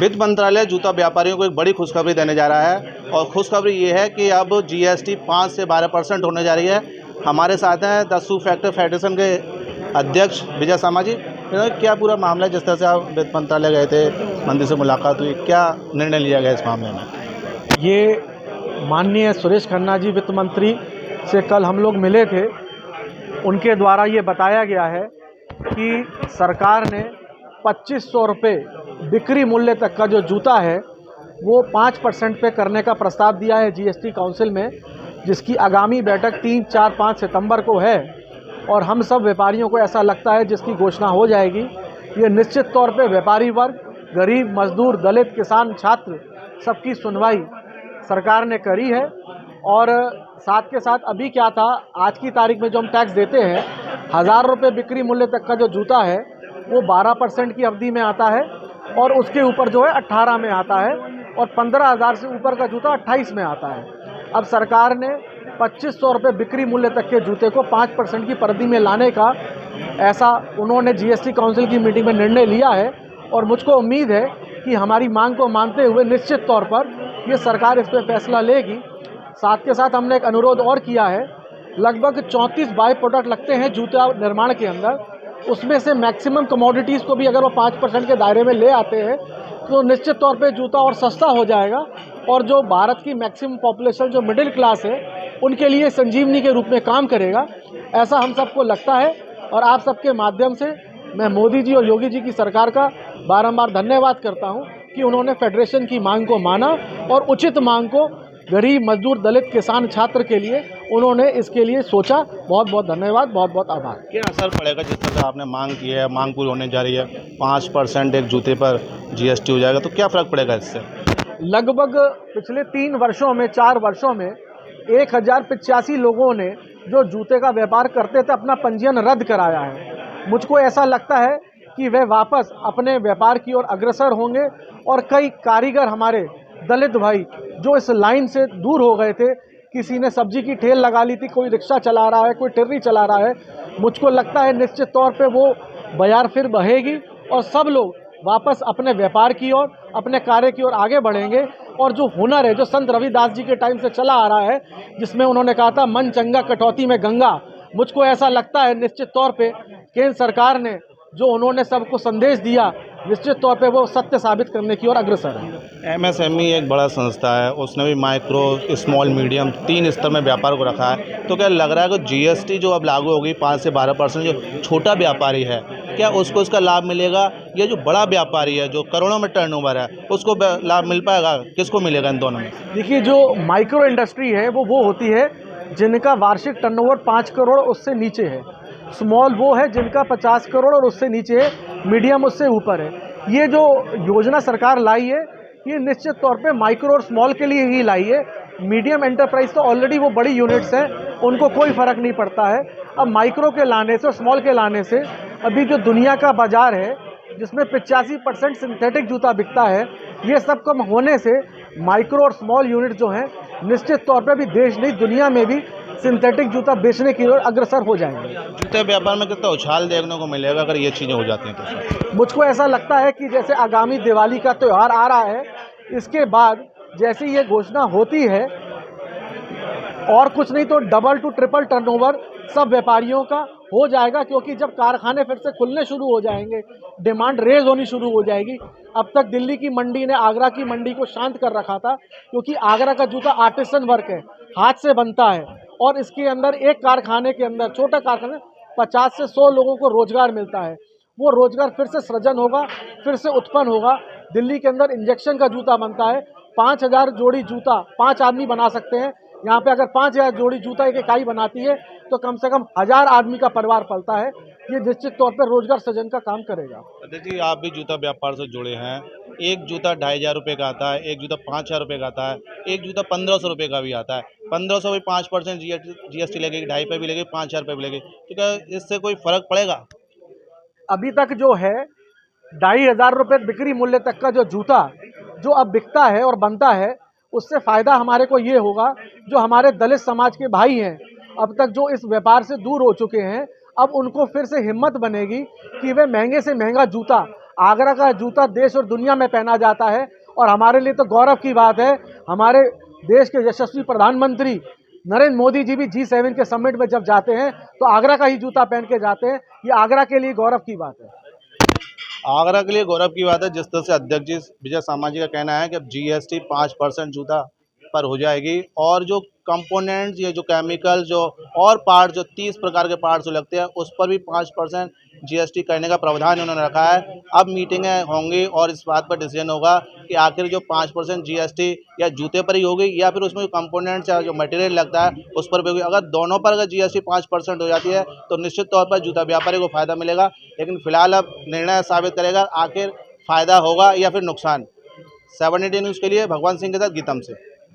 वित्त मंत्रालय जूता व्यापारियों को एक बड़ी खुशखबरी देने जा रहा है और खुशखबरी ये है कि अब जीएसटी 5 से 12% होने जा रही है। हमारे साथ हैं द शू फैक्ट्री फेडरेशन के अध्यक्ष विजय शर्मा जी। क्या पूरा मामला है, जिस तरह से आप वित्त मंत्रालय गए थे, मंत्री से मुलाकात हुई, क्या निर्णय लिया गया इस मामले में? ये माननीय सुरेश खन्ना जी वित्त मंत्री से कल हम लोग मिले थे। उनके द्वारा ये बताया गया है कि सरकार ने 2500 रुपये बिक्री मूल्य तक का जो जूता है वो 5% पे करने का प्रस्ताव दिया है जीएसटी काउंसिल में, जिसकी आगामी बैठक 3, 4, 5 सितंबर को है। और हम सब व्यापारियों को ऐसा लगता है जिसकी घोषणा हो जाएगी। ये निश्चित तौर पे व्यापारी वर्ग, गरीब, मजदूर, दलित, किसान, छात्र सबकी सुनवाई सरकार ने करी है। और साथ के साथ अभी क्या था, आज की तारीख में जो हम टैक्स देते हैं 1000 रुपये बिक्री मूल्य तक का जो जूता है वो 12% की अवधि में आता है और उसके ऊपर जो है 18 में आता है और 15,000 से ऊपर का जूता 28 में आता है। अब सरकार ने 2500 रुपये बिक्री मूल्य तक के जूते को 5% की परिधि में लाने का ऐसा उन्होंने जीएसटी काउंसिल की मीटिंग में निर्णय लिया है। और मुझको उम्मीद है कि हमारी मांग को मानते हुए निश्चित तौर पर ये सरकार इस पर फैसला लेगी। साथ के साथ हमने एक अनुरोध और किया है। लगभग 34 बाई प्रोडक्ट लगते हैं जूता निर्माण के अंदर, उसमें से मैक्सिमम कमोडिटीज़ को भी अगर वो 5% के दायरे में ले आते हैं तो निश्चित तौर पे जूता और सस्ता हो जाएगा और जो भारत की मैक्सिमम पॉपुलेशन जो मिडिल क्लास है उनके लिए संजीवनी के रूप में काम करेगा, ऐसा हम सबको लगता है। और आप सबके माध्यम से मैं मोदी जी और योगी जी की सरकार का बारंबार धन्यवाद करता हूं कि उन्होंने फेडरेशन की मांग को माना और उचित मांग को गरीब, मजदूर, दलित, किसान, छात्र के लिए उन्होंने इसके लिए सोचा। बहुत बहुत धन्यवाद, बहुत बहुत आभार। क्या असर पड़ेगा जिस तरह से आपने मांग की है, मांग पूरी होने जा रही है, 5% एक जूते पर जीएसटी हो जाएगा, तो क्या फ़र्क पड़ेगा इससे? लगभग पिछले 3 वर्षों में, 4 वर्षों में 1085 लोगों ने जो जूते का व्यापार करते थे अपना पंजीयन रद्द कराया है। मुझको ऐसा लगता है कि वे वापस अपने व्यापार की ओर अग्रसर होंगे और कई कारीगर हमारे दलित भाई जो इस लाइन से दूर हो गए थे, किसी ने सब्जी की ठेल लगा ली थी, कोई रिक्शा चला रहा है, कोई टिर्री चला रहा है, मुझको लगता है निश्चित तौर पे वो बयार फिर बहेगी और सब लोग वापस अपने व्यापार की ओर, अपने कार्य की ओर आगे बढ़ेंगे। और जो हुनर है, जो संत रविदास जी के टाइम से चला आ रहा है, जिसमें उन्होंने कहा था मन चंगा कटौती में गंगा, मुझको ऐसा लगता है निश्चित तौर पे केंद्र सरकार ने जो उन्होंने सबको संदेश दिया, निश्चित तौर पे वो सत्य साबित करने की ओर अग्रसर है। एमएसएमई एक बड़ा संस्था है, उसने भी माइक्रो, स्मॉल, मीडियम 3 स्तर में व्यापार को रखा है। तो क्या लग रहा है कि जीएसटी जो अब लागू होगी 5 से 12%, जो छोटा व्यापारी है क्या उसको इसका लाभ मिलेगा, या जो बड़ा व्यापारी है जो करोड़ों में टर्नओवर है उसको लाभ मिल पाएगा? किसको मिलेगा इन दोनों में? देखिए, जो माइक्रो इंडस्ट्री है वो होती है जिनका वार्षिक टर्नओवर 5 करोड़ उससे नीचे है। स्मॉल वो है जिनका 50 करोड़ और उससे नीचे है। मीडियम उससे ऊपर है। ये जो योजना सरकार लाई है ये निश्चित तौर पे माइक्रो और स्मॉल के लिए ही लाई है। मीडियम एंटरप्राइज तो ऑलरेडी वो बड़ी यूनिट्स हैं, उनको कोई फ़र्क नहीं पड़ता है। अब माइक्रो के लाने से और स्मॉल के लाने से अभी जो दुनिया का बाज़ार है जिसमें 85% सिंथेटिक जूता बिकता है, ये सब कम होने से माइक्रो और स्मॉल यूनिट जो हैं निश्चित तौर पे भी देश नहीं दुनिया में भी सिंथेटिक जूता बेचने की ओर अग्रसर हो जाएंगे। जूते व्यापार में कितना उछाल देखने को मिलेगा अगर ये चीज़ें हो जाती हैं तो? मुझको ऐसा लगता है कि जैसे आगामी दिवाली का त्यौहार आ रहा है, इसके बाद जैसे ये घोषणा होती है और कुछ नहीं तो डबल टू ट्रिपल टर्नओवर सब व्यापारियों का हो जाएगा, क्योंकि जब कारखाने फिर से खुलने शुरू हो जाएंगे, डिमांड रेज होनी शुरू हो जाएगी। अब तक दिल्ली की मंडी ने आगरा की मंडी को शांत कर रखा था, क्योंकि आगरा का जूता आर्टिसन वर्क है, हाथ से बनता है और इसके अंदर एक कारखाने के अंदर, छोटा कारखाना, 50 से 100 लोगों को रोजगार मिलता है। वो रोजगार फिर से सृजन होगा, फिर से उत्पन्न होगा। दिल्ली के अंदर इंजेक्शन का जूता बनता है, 5000 जोड़ी जूता 5 आदमी बना सकते हैं। यहाँ पे अगर 5000 जोड़ी जूता एक इकाई बनाती है तो कम से कम 1000 आदमी का परिवार पलता है। ये निश्चित तौर पर रोजगार सृजन का काम करेगा। अध्यक्ष जी, आप भी जूता व्यापार से जुड़े हैं। एक जूता 2500 रुपये का आता है, एक जूता 5000 रुपये का आता है, एक जूता 1500 रुपये का भी आता है। 1500 भी 5% जीएसटी लगेगी, 2.5 पे भी लगेगी, 5000 रुपये भी लगेगी, तो क्या इससे कोई फ़र्क पड़ेगा? अभी तक जो है 2500 रुपये बिक्री मूल्य तक का जो जूता जो अब बिकता है और बनता है, उससे फ़ायदा हमारे को ये होगा, जो हमारे दलित समाज के भाई हैं अब तक जो इस व्यापार से दूर हो चुके हैं, अब उनको फिर से हिम्मत बनेगी कि वे महंगे से महंगा जूता आगरा का जूता देश और दुनिया में पहना जाता है और हमारे लिए तो गौरव की बात है। हमारे देश के यशस्वी प्रधानमंत्री नरेंद्र मोदी जी भी G7 के समिट में जब जाते हैं तो आगरा का ही जूता पहन के जाते हैं। ये आगरा के लिए गौरव की बात है। आगरा के लिए गौरव की बात है। जिस तरह से अध्यक्ष जी विजय सामा जी का कहना है कि अब GST 5% जूता पर हो जाएगी और जो कंपोनेंट्स, ये जो केमिकल, जो और पार्ट, जो 30 प्रकार के पार्ट्स जो लगते हैं उस पर भी 5% GST करने का प्रावधान उन्होंने रखा है। अब मीटिंगें होंगी और इस बात पर डिसीजन होगा कि आखिर जो 5% GST या जूते पर ही होगी या फिर उसमें जो कंपोनेंट्स या जो मटेरियल लगता है उस पर भी होगी। अगर दोनों पर अगर GST 5% हो जाती है तो निश्चित तौर पर जूता व्यापारी को फ़ायदा मिलेगा। लेकिन फिलहाल अब निर्णय साबित करेगा आखिर फ़ायदा होगा या फिर नुकसान। 780 न्यूज़ के लिए भगवान सिंह के साथ गीतम से।